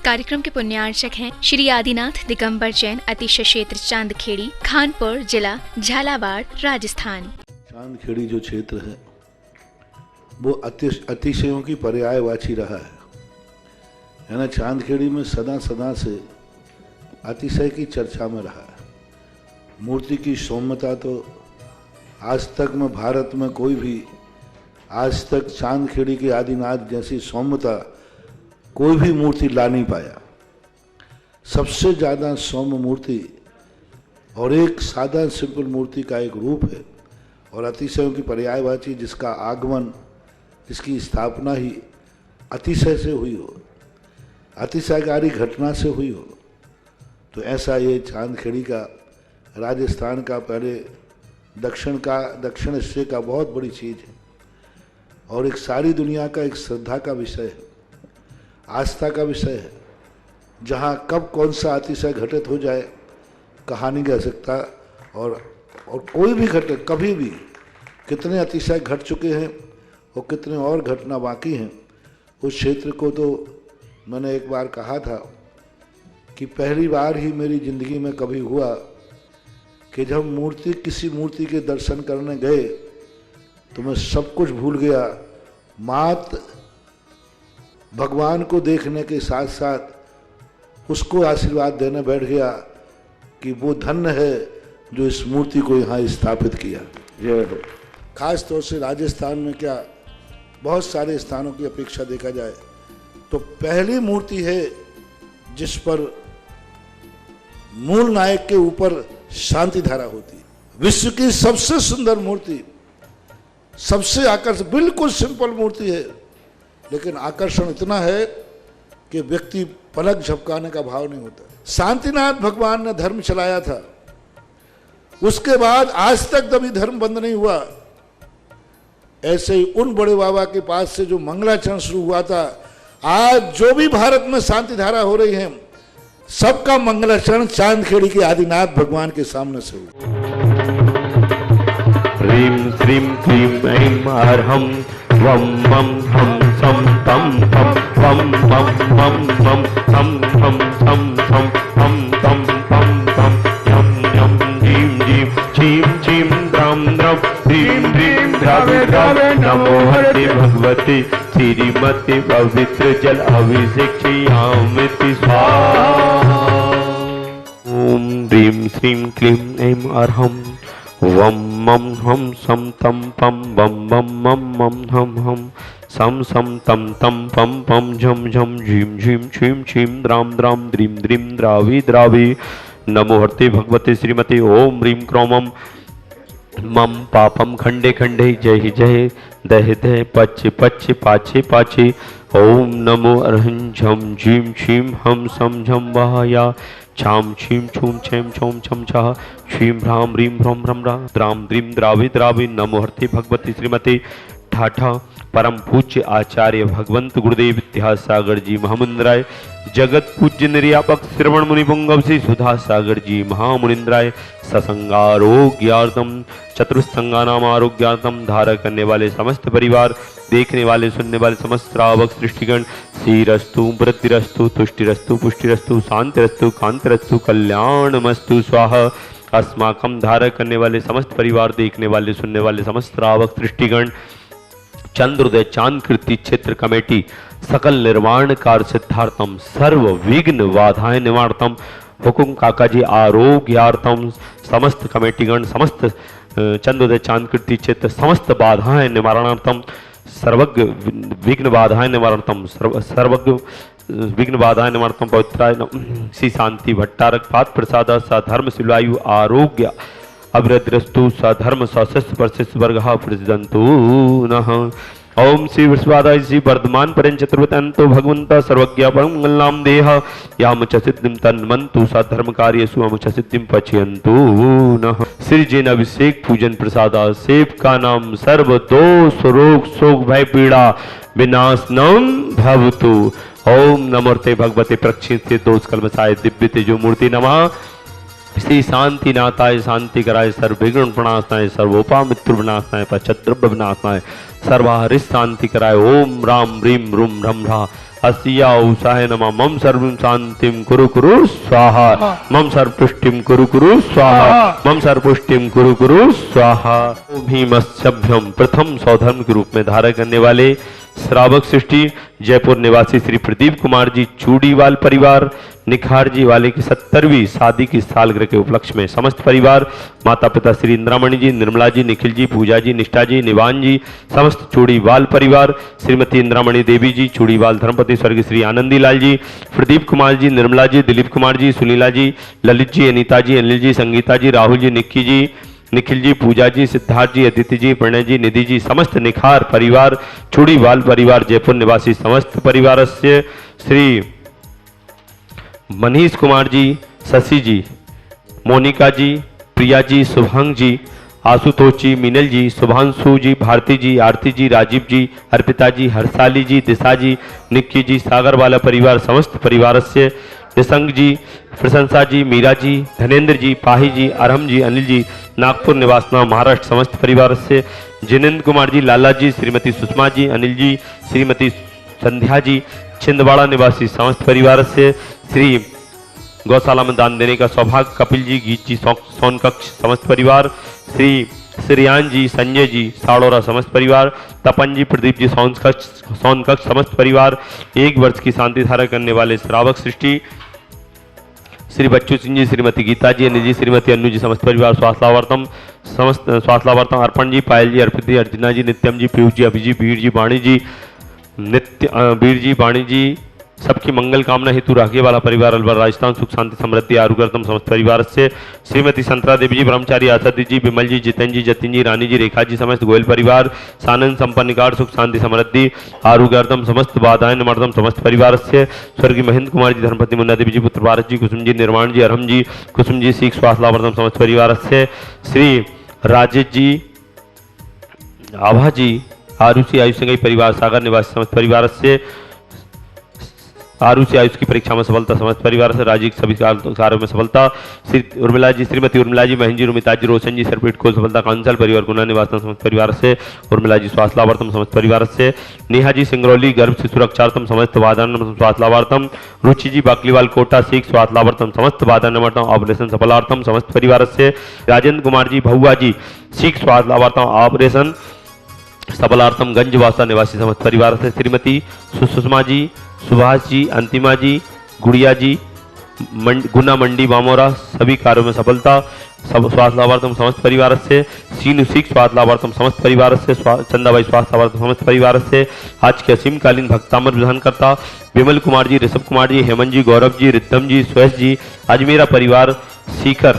कार्यक्रम के पुण्यार्चक हैं श्री आदिनाथ दिगंबर जैन अतिशय क्षेत्र चांदखेड़ी, खानपुर जिला, झालावाड़, राजस्थान। चांदखेड़ी जो क्षेत्र है वो अतिशयों की पर्यायवाची रहा है ना। चांदखेड़ी में सदा से अतिशय की चर्चा में रहा है। मूर्ति की सौम्यता तो आज तक में भारत में कोई भी आज तक चांदखेड़ी के आदिनाथ जैसी सौम्यता कोई भी मूर्ति ला नहीं पाया। सबसे ज़्यादा सौम्य मूर्ति और एक सादा सिंपल मूर्ति का एक रूप है और अतिशयों की पर्यायवाची जिसका आगमन, जिसकी स्थापना ही अतिशय से हुई हो, अतिशयकारी घटना से हुई हो, तो ऐसा ये चांदखेड़ी का राजस्थान का पहले दक्षिण हिस्से का बहुत बड़ी चीज़ है और एक सारी दुनिया का एक श्रद्धा का विषय है, आस्था का विषय है। जहाँ कब कौन सा अतिशय घटित हो जाए कहा नहीं जा सकता और कोई भी घटे कभी भी कितने अतिशय घट चुके हैं और कितने और घटना बाकी हैं। उस क्षेत्र को तो मैंने एक बार कहा था कि पहली बार ही मेरी ज़िंदगी में कभी हुआ कि जब किसी मूर्ति के दर्शन करने गए तो मैं सब कुछ भूल गया। मात्र भगवान को देखने के साथ साथ उसको आशीर्वाद देने बैठ गया कि वो धन्य है जो इस मूर्ति को यहाँ स्थापित किया। खास तौर से राजस्थान में क्या बहुत सारे स्थानों की अपेक्षा देखा जाए तो पहली मूर्ति है जिस पर मूल नायक के ऊपर शांति धारा होती है। विश्व की सबसे सुंदर मूर्ति, सबसे आकर्षक, बिल्कुल सिंपल मूर्ति है लेकिन आकर्षण इतना है कि व्यक्ति पलक झपकाने का भाव नहीं होता। शांतिनाथ भगवान ने धर्म चलाया था, उसके बाद आज तक कभी धर्म बंद नहीं हुआ। ऐसे ही उन बड़े बाबा के पास से जो मंगलाचरण शुरू हुआ था, आज जो भी भारत में शांति धारा हो रही है सबका मंगलाचरण चांदखेड़ी के आदिनाथ भगवान के सामने से हुआ। ह्रीं श्रीं क्लीं ऐं अर्हं वं वं हम सम तम पम पम पम पम पम हम हम सम सम पम पम पम पम यम यम जीं जीं छीं छीं द्रम द्रम ह्रीं ह्रीं द्रावे द्रावे नमो हरे भगवते श्रीमते पवित्र जल अभिषेक्ष्यामिति स्वाहा। ओम ह्रीं श्रीं क्लीं ऐं अर्हं वम मम हम सम तम पम बम बम मम मम हम हम सम सम तम तम पम पम झम झम झीम झीम छीम छीम द्राम द्राम द्रीम द्रीम द्रावी द्रावी नमो हरते भगवते श्रीमते ओम ह्रीं क्रोमम मम पापम खंडे खंडे जय जय दह दह पच्छ पच्छ पाछे पाछे ओम नमो अर्हं झम झीम छीम हम सम झम वहाया छाम छीम छूम छेम छोम छम छा छीम भ्राम ह्रीं भ्रम भ्रम रा द्राम द्रीम द्रावी द्रावी नमो हरते भगवती श्रीमती ठाठा परम पूज्य आचार्य भगवंत गुरुदेव इतिहास सागर जी महामुंद्राय जगत पूज्य निर्यापक श्रवण मुनि पुंगव श्री सुधा सागर जी महामुनिंद्राय ससंगारोग्यार्थम चतुर्संगानाम आरोग्यार्थम धारा करने वाले समस्त परिवार, देखने वाले सुनने वाले समस्त श्रावक सृष्टिगण श्रीरस्तु वृद्धिरस्तु तुष्टिरस्तु पुष्टिरस्तु शांतिरस्तु कांतिरस्तु कल्याणमस्तु स्वाहा। अस्माकम धारा करने वाले समस्त परिवार, देखने वाले सुनने वाले समस्त श्रावक सृष्टिगण चंद्रोदय चांदकीर्ति क्षेत्र कमेटी सकल निर्माण कार्य सिद्धार्थम सर्व विघ्न बाधाएं निवारतम हुकुम काका जी आरोग्यार्थम समस्त कमेटीगण समस्त चंद्रोदय चांदकीर्ति क्षेत्र समस्त बाधाएं निवारणार्थम सर्वज्ञ विघ्न बाधाएं निवारणार्थम सर्वज्ञ विघ्न बाधाएं निवारणार्थम पवित्राय श्री शांति भट्टारक पाद प्रसाद सधर्म शिवायु आरोग्य अभ्रद्रस्तु सधर्म सशस्त्र परशिष्ट वर्गः प्रसिद्धन्तु नः। ओम श्री विश्वादाय श्री वर्धमान परं चतुर्वतंतो भगवंत सर्वज्ञ मंगलनाम देह याम च सिद्धिं तन्मन्तु सधर्म कार्येषु अम च सिद्धिं पचयन्तु नः। श्री जैन अभिषेक पूजन प्रसादा सेव का नाम सर्व दोष रोग शोक भय पीड़ा विनाशनम भवतु। ओम नमोते भगवते प्रक्षित से दोष कलमसाय दिव्य तेजो मूर्ति नमः। श्री शांति नाथाय शांति कराय सर्वविघ्न प्रणाशनाय सर्वोपा मृत्यु विनाशनाय पश्चाद्रव्य विनाशनाय सर्वाहरित शांति कराय। ओम राम ह्रीं रूम रम रा अस्या उषाय नमः मम सर्वं शांतिं कुरु कुरु स्वाहा मम सर्वपुष्टिं कुरु कुरु स्वाहा मम सर्वपुष्टिं कुरु कुरु स्वाहा। भीमस्यभ्यम प्रथम सौधर्म के रूप में धारण करने वाले श्रावक सृष्टि जयपुर निवासी श्री प्रदीप कुमार जी चूड़ीवाल परिवार निखार जी वाले की 70वीं शादी की सालगिरह के उपलक्ष्य में समस्त परिवार माता पिता श्री इंद्रामणि जी, निर्मला जी, निखिल जी, पूजा जी, निष्ठा जी, निवान जी, समस्त चूड़ीवाल परिवार, श्रीमती इंद्रामणि देवी जी, चूड़ीवाल धर्मपति स्वर्गीय श्री आनंदी लाल जी, प्रदीप कुमार जी, निर्मला जी, दिलीप कुमार जी, सुनीला जी, ललित जी, अनीता जी, अनिल जी, संगीता जी, राहुल जी, निक्की जी, निखिल जी, पूजा जी, सिद्धार्थ जी, अदिति जी, प्रणय जी, निधि जी, समस्त निखार परिवार चूड़ीवाल परिवार जयपुर निवासी समस्त परिवार से श्री मनीष कुमार जी, शशि जी, मोनिका जी, प्रिया जी, शुभांग जी, आशुतोष जी, मीनल जी, शुभांशु जी, भारती जी, आरती जी, राजीव जी, अर्पिता जी, हर्षाली जी, दिशा जी, निक्की जी, सागर वाला परिवार समस्त परिवार से निसंग जी, प्रशंसा जी, मीरा जी, धनेन्द्र जी, पाही जी, अरहम जी, अनिल जी, नागपुर निवासना महाराष्ट्र समस्त परिवार से जिनेन्द्र कुमार जी, लाला जी, श्रीमती सुषमा जी, अनिल जी, श्रीमती संध्या जी, छिंदवाड़ा निवासी समस्त परिवार से श्री गौशाला में दान देने का सौभाग्य कपिल जी, गीत जी, सोनकक्ष समस्त परिवार, श्री श्रियान जी, संजय जी, साड़ोरा समस्त परिवार, तपन जी, प्रदीप जी, सोनकक्ष समस्त परिवार, 1 वर्ष की शांति धारा करने वाले श्रावक सृष्टि श्री बच्चू सिंह जी, श्रीमती गीता जी, अनिल जी, श्रीमती अन्नू जी, समस्त परिवार स्वास्थ्यवर्तम समस्त स्वास्थ्यवर्तम, अर्पण जी, पायल जी, अर्पित जी, अर्चना जी, नित्यम जी, पीयूष जी, अभिजी, वीर जी, वाणी जी, वीर जी, वाणी जी, सबकी मंगल कामना हेतु राखी वाला परिवार अलवर राजस्थान सुख शांति समृद्धि आरुगर्तम समस्त परिवार से श्रीमती संतरा देवी जी, ब्रह्मचारी आसादी जी, विमल जी, जितेंद्र जी, जतिन जी, रानी जी, रेखा जी, समस्त गोयल परिवार सानंद संपन्निकार सुख शांति समृद्धि आरुगर्तम समस्त बाधाएं निमर्दम समस्त परिवार से स्वर्गीय महेंद्र कुमार जी, धर्मपति मुन्ना देवी जी, पुत्र भारत जी, कुसुम जी, निर्माण जी, अरहम जी, कुसुम जी, सीख स्वास्थ्यवर्धम समस्त परिवार से श्री राजेश जी, आभा जी, आरुषि आयुष संगई परिवार सागर निवासी समस्त परिवार से आरुषि आयुष की परीक्षा में सफलता समस्त परिवार से राजीव सभी कार्यों में सफलता श्री उर्मिला जी, श्रीमती उर्मिला जी, महेंद्र जी, रुमिता जी, रोशन जी, सरपीट को सफलता कांसल परिवार गुना निवासन समस्त परिवार से उर्मिला जी स्वास्थ्यवर्तम समस्त परिवार से नेहा जी, सिंगरौली गर्भ से सुरक्षार्थम समस्त बाधान स्वास्थ्यवर्तम रुचि जी, बाकलीवाल कोटा सीख स्वास्थ्यवर्तम समस्त बाधान ऑपरेशन सफलार्थम समस्त परिवार से राजेंद्र कुमार जी, भहुआ जी, सीख स्वास्थ्यवर्तम ऑपरेशन सफलार्थम गंजवासा निवासी समस्त परिवार से श्रीमती सुषमा जी, सुभाष जी, अंतिमा जी, गुड़िया जी, गुना मंडी बामोरा सभी कार्यों में सफलता स्वास्थ्य लाभार्थम समस्त परिवार से सीनु सिख स्वास्थ्य लाभार्थम समस्त परिवार से चंदाबाई स्वास्थ्य लाभार्थम समस्त परिवार से आज के असीमकालीन भक्तामर विधानकर्ता विमल कुमार जी, ऋषभ कुमार जी, हेमंत जी, गौरव जी, रिद्धम जी, सुयश जी, आज मेरा परिवार सीकर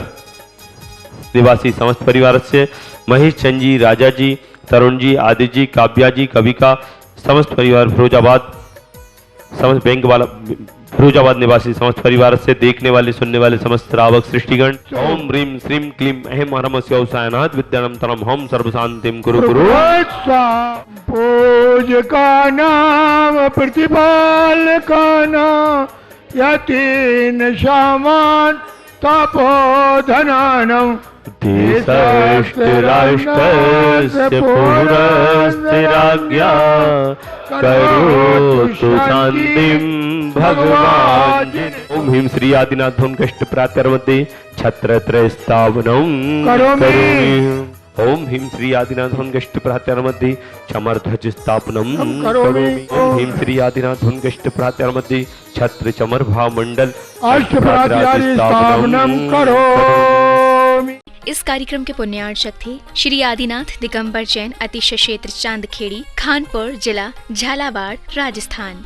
निवासी समस्त परिवार से महेश चंद जी, राजा जी, तरुण जी, आदित्य जी, काव्या जी, कविका समस्त परिवार फिरोजाबाद समस्त बैंक वाला फिरोजाबाद निवासी समस्त परिवार से देखने वाले सुनने वाले समस्त श्रावक सृष्टिगण ओम ह्रीम श्रीम क्लीम अहम हरमस्य औसायनाथ विद्यानम तरम हम सर्व शांतिम कुरु कुरु पूज का नाम प्रतिपाल का नाम यतीन शामान तपोधनानम देशस्य राष्ट्रस्य पूर्णस्य राज्ञा करोतु शांतिं भगवान्। ओम ह्रीं श्री आदिनाथ धूमकेष्ट प्रातर्मध्ये छत्रत्रय स्थापनं करोमि। ओम ह्रीं श्री आदिनाथ धूमकेष्ट प्रातर्मध्ये चमरध्वज स्थापनं करोमि। ओम ह्रीं श्री आदिनाथ धूमकेष्ट प्रातर्मध्ये छत्र चमर भाव मंडल अष्टप्राचार्य स्थापनं करोमि। इस कार्यक्रम के पुण्यार्चक थे श्री आदिनाथ दिगंबर जैन अतिशय क्षेत्र चांदखेड़ी, खानपुर जिला, झालावाड़, राजस्थान।